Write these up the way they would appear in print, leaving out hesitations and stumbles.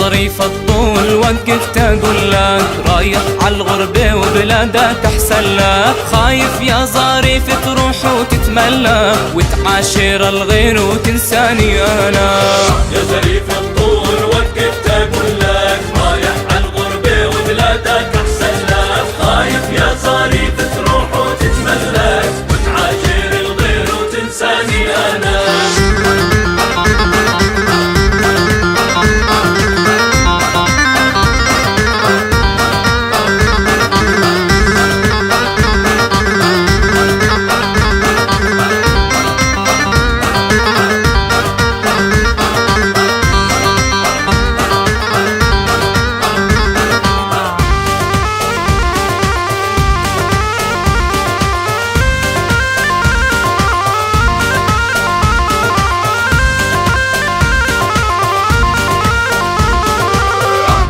ظريف الطول وقفت اقول لك رايح عالغربة وبلادك احسن لك. خايف يا ظريف تروح وتتملى وتعاشر الغير وتنساني انا. يا ظريف الطول وقفت اقول لك رايح عالغربة وبلادك احسن لك. خايف يا ظريف تروح وتتملك وتعاشر الغير وتنساني انا.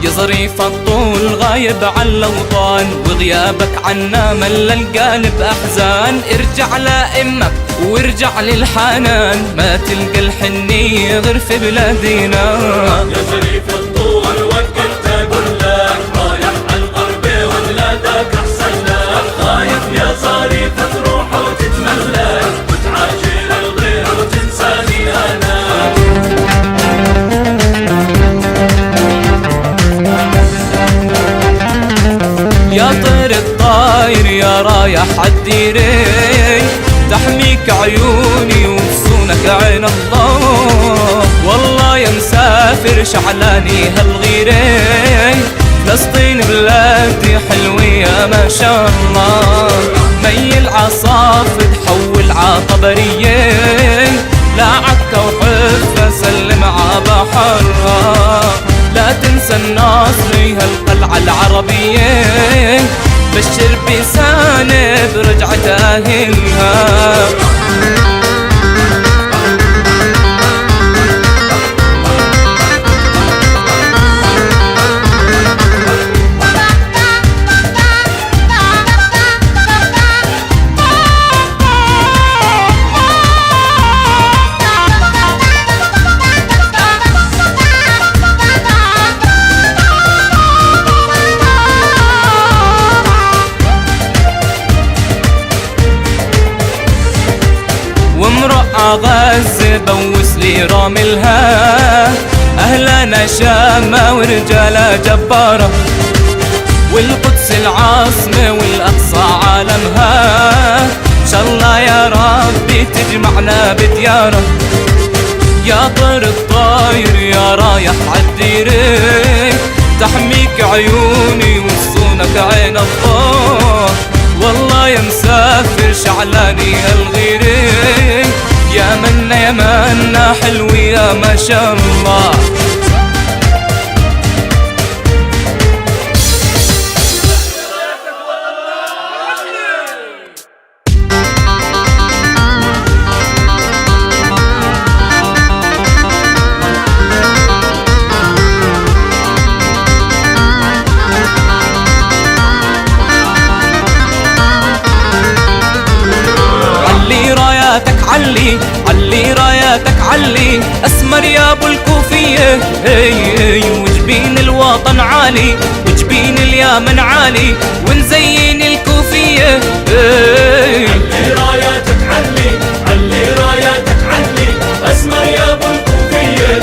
يا ظريف الطول غايب عن الأوطان وغيابك عنا مل القلب أحزان. ارجع لأمك وارجع للحنان ما تلقى الحنية غير في بلادنا. يا ظريف الطول وقفت أقول لك رايح عالغربة وبلادك أحسن لك. خايف يا ظريف تروح وتتملك وتعاشر الغير وتنساني أنا. يا طير الطاير يا رايح عالديرين تحميك عيوني وصونك عين الله. والله يا مسافر شعلاني هالغيرين فلسطين بلادي حلوة ما شاء الله. ميل عصافة تحول عطبريين لا عكا وحفة سلم عبحرها. لا تنسى الناصري هالقلعة العربية بشر بسانة برجعة أهلها. وامرأة غزة بوس لي راملها أهلنا شامة ورجالة جبارة والقدس العاصمة والأقصى عالمها. إن شاء الله يا ربي تجمعنا بديارة. يا طير الطاير يا رايح عالديرين تحميك عيوني وصونك عين الله. والله يا مسافر شعلاني الغيرين يا منا يا منا حلوة يا ما شاء الله. علي علي راياتك علي اسمر يا ابو الكوفيه. هي وجبين الوطن عالي وجبين اليمن عالي ونزين الكوفيه. علي راياتك علي علي راياتك علي اسمر يا ابو الكوفيه.